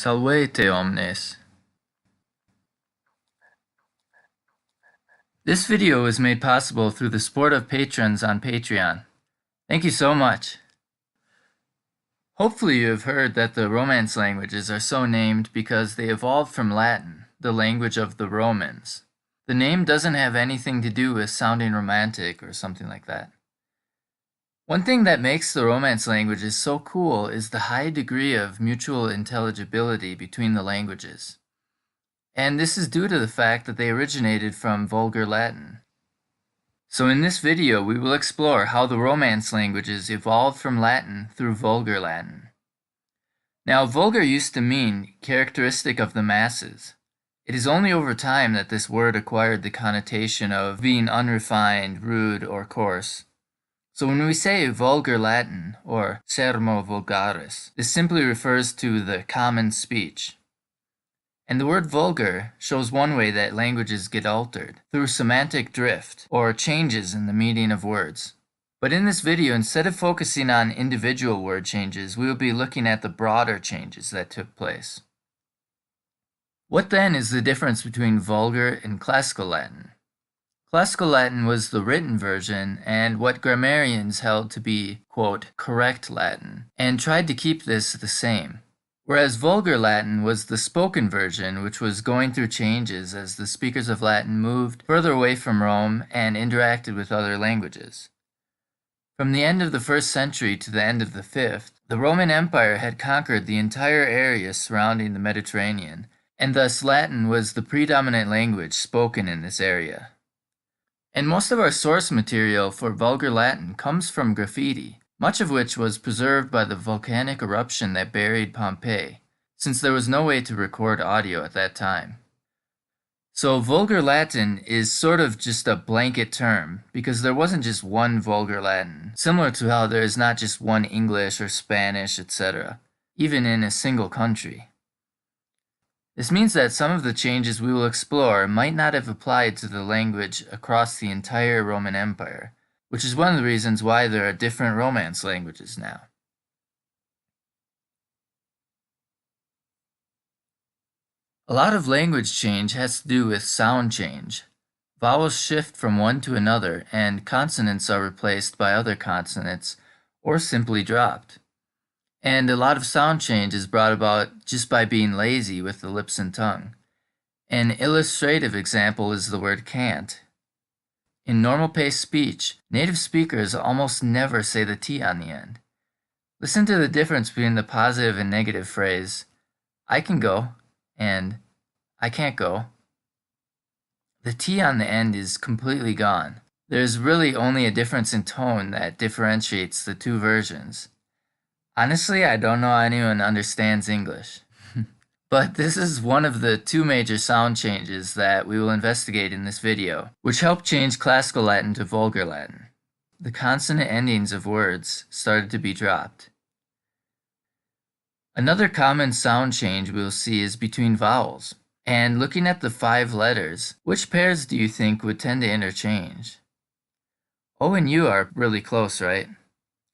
Salvete omnes. This video was made possible through the support of patrons on Patreon. Thank you so much. Hopefully you have heard that the Romance languages are so named because they evolved from Latin, the language of the Romans. The name doesn't have anything to do with sounding romantic or something like that. One thing that makes the Romance languages so cool is the high degree of mutual intelligibility between the languages. And this is due to the fact that they originated from Vulgar Latin. So in this video, we will explore how the Romance languages evolved from Latin through Vulgar Latin. Now, vulgar used to mean characteristic of the masses. It is only over time that this word acquired the connotation of being unrefined, rude, or coarse. So when we say Vulgar Latin, or sermo vulgaris, this simply refers to the common speech. And the word vulgar shows one way that languages get altered, through semantic drift, or changes in the meaning of words. But in this video, instead of focusing on individual word changes, we will be looking at the broader changes that took place. What then is the difference between Vulgar and Classical Latin? Classical Latin was the written version and what grammarians held to be, quote, correct Latin, and tried to keep this the same. Whereas Vulgar Latin was the spoken version, which was going through changes as the speakers of Latin moved further away from Rome and interacted with other languages. From the end of the 1st century to the end of the 5th, the Roman Empire had conquered the entire area surrounding the Mediterranean, and thus Latin was the predominant language spoken in this area. And most of our source material for Vulgar Latin comes from graffiti, much of which was preserved by the volcanic eruption that buried Pompeii, since there was no way to record audio at that time. So Vulgar Latin is sort of just a blanket term, because there wasn't just one Vulgar Latin, similar to how there is not just one English or Spanish, etc., even in a single country. This means that some of the changes we will explore might not have applied to the language across the entire Roman Empire, which is one of the reasons why there are different Romance languages now. A lot of language change has to do with sound change. Vowels shift from one to another, and consonants are replaced by other consonants, or simply dropped. And a lot of sound change is brought about just by being lazy with the lips and tongue. An illustrative example is the word can't. In normal-paced speech, native speakers almost never say the T on the end. Listen to the difference between the positive and negative phrase, I can go, and I can't go. The T on the end is completely gone. There's really only a difference in tone that differentiates the two versions. Honestly, I don't know how anyone understands English. But this is one of the two major sound changes that we will investigate in this video, which helped change Classical Latin to Vulgar Latin. The consonant endings of words started to be dropped. Another common sound change we will see is between vowels. And looking at the 5 letters, which pairs do you think would tend to interchange? O and U are really close, right?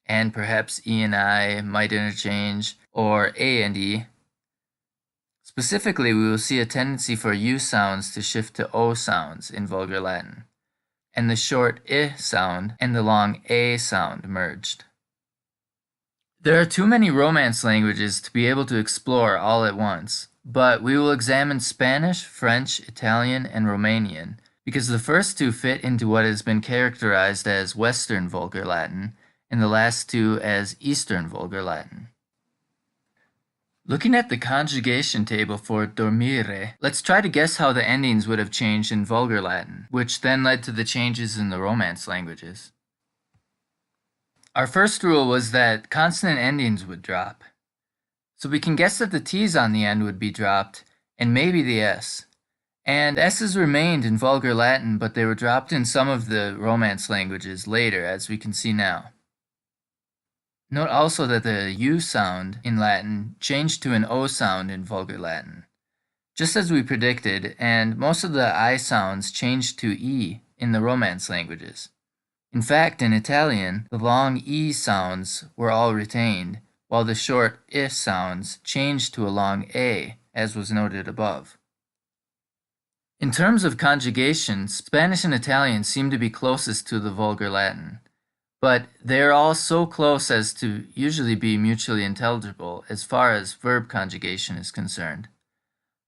And perhaps E and I might interchange, or A and E. Specifically, we will see a tendency for U sounds to shift to O sounds in Vulgar Latin, and the short I sound and the long A sound merged. There are too many Romance languages to be able to explore all at once, but we will examine Spanish, French, Italian, and Romanian, because the first two fit into what has been characterized as Western Vulgar Latin, and the last two as Eastern Vulgar Latin. Looking at the conjugation table for dormire, let's try to guess how the endings would have changed in Vulgar Latin, which then led to the changes in the Romance languages. Our first rule was that consonant endings would drop. So we can guess that the T's on the end would be dropped, and maybe the S. And S's remained in Vulgar Latin, but they were dropped in some of the Romance languages later, as we can see now. Note also that the U sound in Latin changed to an O sound in Vulgar Latin, just as we predicted, and most of the I sounds changed to E in the Romance languages. In fact, in Italian, the long E sounds were all retained, while the short I sounds change to a long A, as was noted above. In terms of conjugations, Spanish and Italian seem to be closest to the Vulgar Latin, but they are all so close as to usually be mutually intelligible as far as verb conjugation is concerned.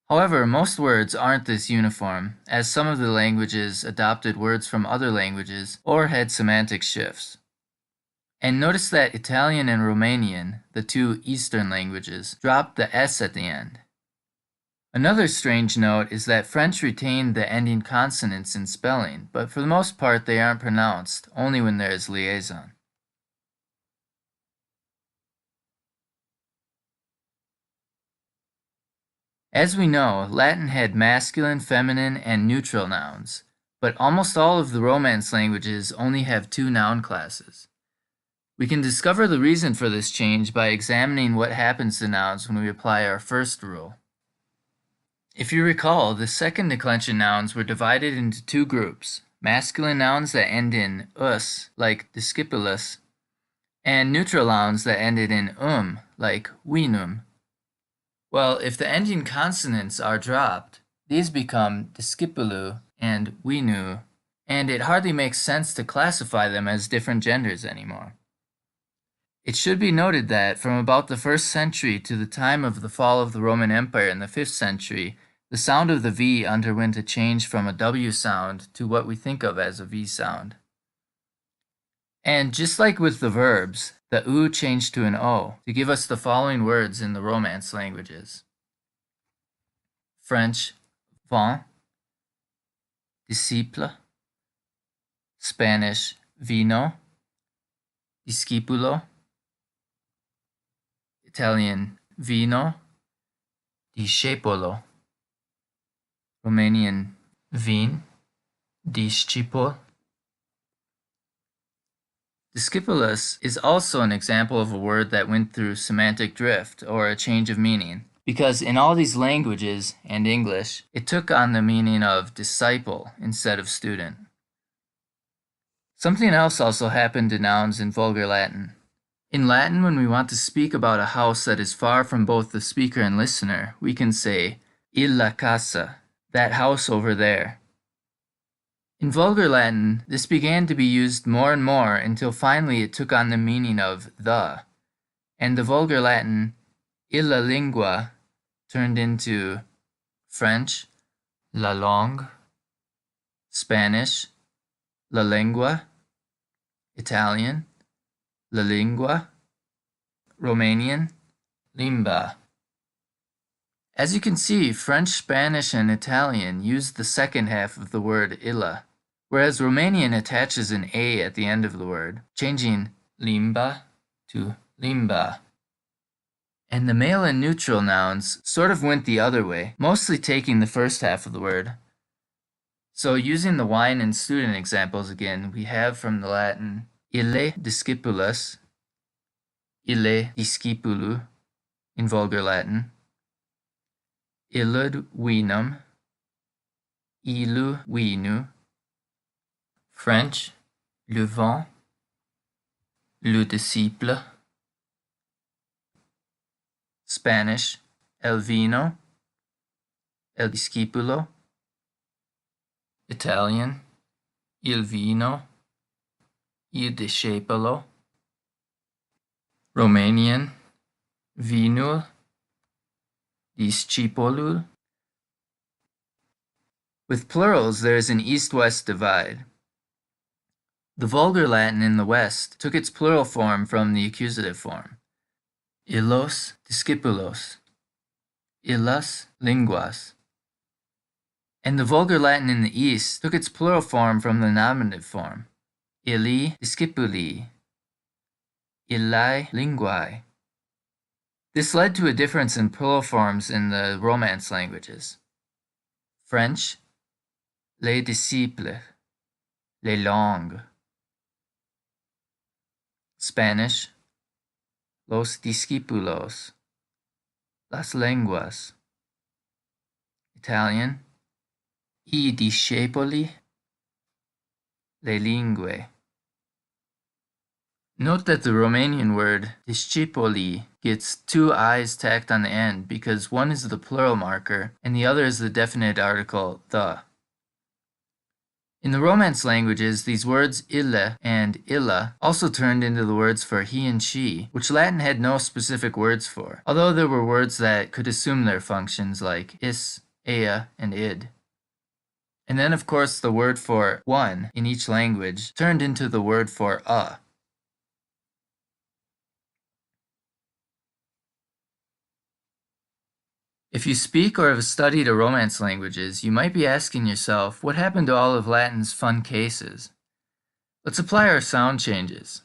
However, most words aren't this uniform, as some of the languages adopted words from other languages or had semantic shifts. And notice that Italian and Romanian, the two Eastern languages, dropped the S at the end. Another strange note is that French retained the ending consonants in spelling, but for the most part they aren't pronounced, only when there is liaison. As we know, Latin had masculine, feminine, and neutral nouns, but almost all of the Romance languages only have two noun classes. We can discover the reason for this change by examining what happens to nouns when we apply our first rule. If you recall, the second declension nouns were divided into two groups, masculine nouns that end in us, like discipulus, and neutral nouns that ended in like vinum. Well, if the ending consonants are dropped, these become discipulu and vinu, and it hardly makes sense to classify them as different genders anymore. It should be noted that from about the 1st century to the time of the fall of the Roman Empire in the 5th century, the sound of the V underwent a change from a W sound to what we think of as a V sound. And just like with the verbs, the U changed to an O to give us the following words in the Romance languages. French, vin, disciple. Spanish, vino, discipulo. Italian, vino, discepolo. Romanian, vin, discipol. Discipulus is also an example of a word that went through semantic drift, or a change of meaning, because in all these languages, and English, it took on the meaning of disciple instead of student. Something else also happened to nouns in Vulgar Latin. In Latin, when we want to speak about a house that is far from both the speaker and listener, we can say, illa casa, that house over there. In Vulgar Latin, this began to be used more and more until finally it took on the meaning of the, and the Vulgar Latin illa lingua turned into French, la langue, Spanish, la lengua, Italian, la lingua, Romanian, limba. As you can see, French, Spanish, and Italian use the second half of the word illa, whereas Romanian attaches an A at the end of the word, changing limba to limba. And the male and neutral nouns sort of went the other way, mostly taking the first half of the word. So using the wine and student examples again, we have from the Latin ille discipulus, ille discipulu in Vulgar Latin, illud vinum, illu vinu. French, le vin, le disciple. Spanish, el vino, el discipulo. Italian, il vino, il discepolo. Romanian, vinul, discipolul. With plurals, there is an east-west divide. The Vulgar Latin in the West took its plural form from the accusative form. Illos discipulos, illas linguas. And the Vulgar Latin in the East took its plural form from the nominative form. Illi discipuli, illae linguae. This led to a difference in plural forms in the Romance languages. French, les disciples, les langues. Spanish, los discípulos, las lenguas. Italian, I discepoli, le lingue. Note that the Romanian word discepoli gets two i's tacked on the end because one is the plural marker and the other is the definite article the. In the Romance languages, these words ille and illa also turned into the words for he and she, which Latin had no specific words for, although there were words that could assume their functions like is, ea, and id. And then, of course, the word for one in each language turned into the word for a. If you speak or have studied a Romance languages, you might be asking yourself, what happened to all of Latin's fun cases? Let's apply our sound changes.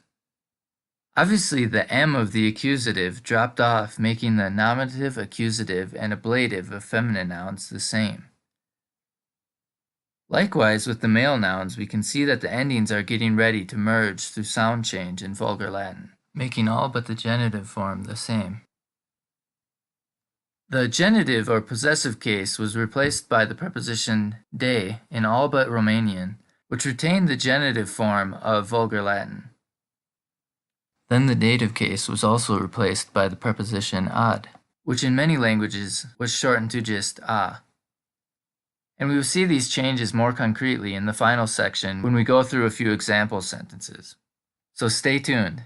Obviously, the M of the accusative dropped off, making the nominative, accusative, and ablative of feminine nouns the same. Likewise, with the male nouns, we can see that the endings are getting ready to merge through sound change in Vulgar Latin, making all but the genitive form the same. The genitive or possessive case was replaced by the preposition de in all but Romanian, which retained the genitive form of Vulgar Latin. Then the dative case was also replaced by the preposition ad, which in many languages was shortened to just a. And we will see these changes more concretely in the final section when we go through a few example sentences. So stay tuned.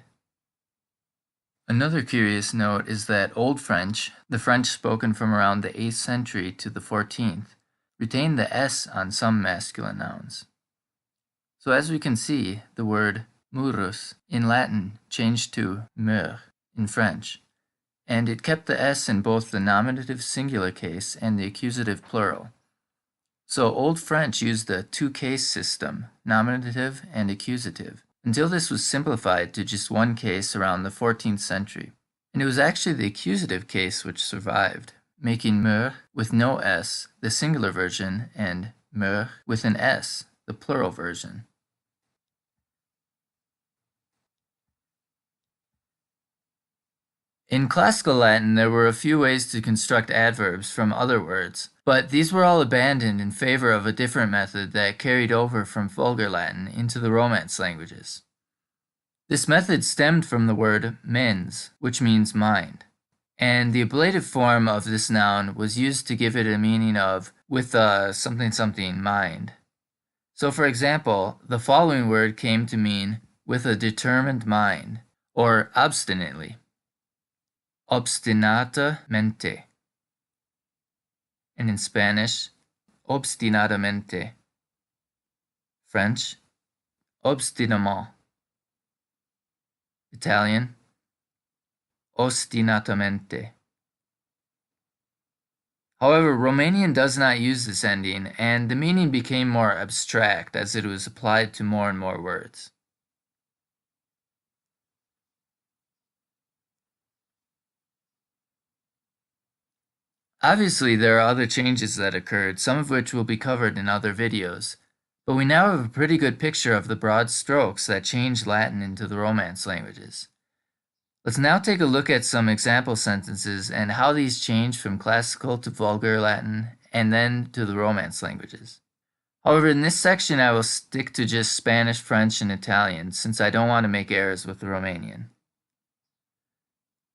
Another curious note is that Old French, the French spoken from around the 8th century to the 14th, retained the S on some masculine nouns. So as we can see, the word murus in Latin changed to meur in French, and it kept the S in both the nominative singular case and the accusative plural. So Old French used the two-case system, nominative and accusative, until this was simplified to just one case around the 14th century. And it was actually the accusative case which survived, making meur with no S the singular version and meur with an S the plural version. In classical Latin, there were a few ways to construct adverbs from other words, but these were all abandoned in favor of a different method that carried over from Vulgar Latin into the Romance languages. This method stemmed from the word mens, which means mind, and the ablative form of this noun was used to give it a meaning of with a something something mind. So for example, the following word came to mean with a determined mind, or obstinately. Obstinatamente. And in Spanish, obstinadamente. French, obstinément. Italian, ostinatamente. However, Romanian does not use this ending, and the meaning became more abstract as it was applied to more and more words. Obviously, there are other changes that occurred, some of which will be covered in other videos, but we now have a pretty good picture of the broad strokes that changed Latin into the Romance languages. Let's now take a look at some example sentences and how these changed from Classical to Vulgar Latin and then to the Romance languages. However, in this section I will stick to just Spanish, French, and Italian since I don't want to make errors with the Romanian.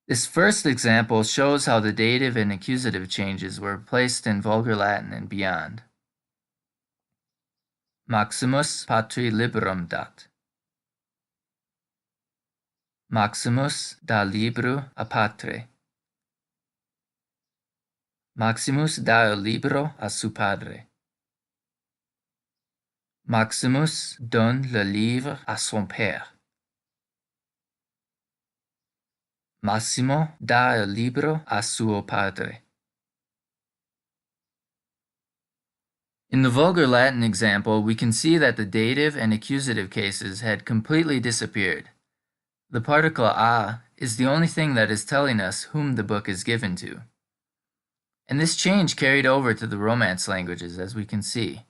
This first example shows how the dative and accusative changes were placed in Vulgar Latin and beyond. Maximus patri liberum dat. Maximus da libro a patre. Maximus da el libro a su padre. Maximus donne le livre à son père. Massimo dà il libro a suo padre. In the Vulgar Latin example, we can see that the dative and accusative cases had completely disappeared. The particle a is the only thing that is telling us whom the book is given to. And this change carried over to the Romance languages, as we can see.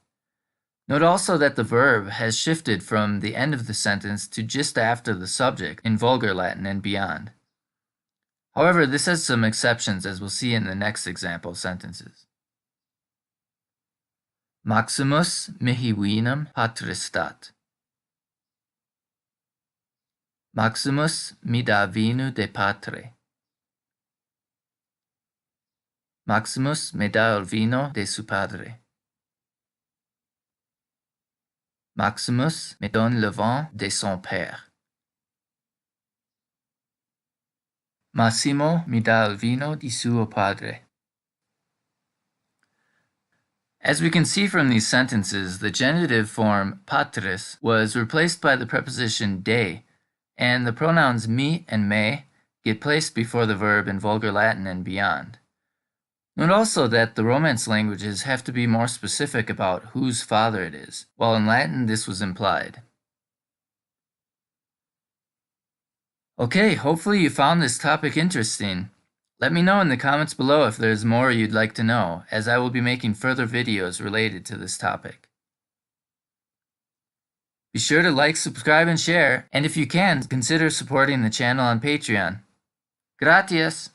Note also that the verb has shifted from the end of the sentence to just after the subject in Vulgar Latin and beyond. However, this has some exceptions, as we'll see in the next example sentences. Maximus mihi vinum patris dat. Maximus mi da vinu de patre. Maximus me da el vino de su padre. Maximus me donne le vin de son père. Massimo mi dà il vino di suo padre. As we can see from these sentences, the genitive form patris was replaced by the preposition de, and the pronouns me and me get placed before the verb in Vulgar Latin and beyond. Note also that the Romance languages have to be more specific about whose father it is, while in Latin this was implied. Okay, hopefully you found this topic interesting. Let me know in the comments below if there's more you'd like to know, as I will be making further videos related to this topic. Be sure to like, subscribe, and share, and if you can, consider supporting the channel on Patreon. Gracias!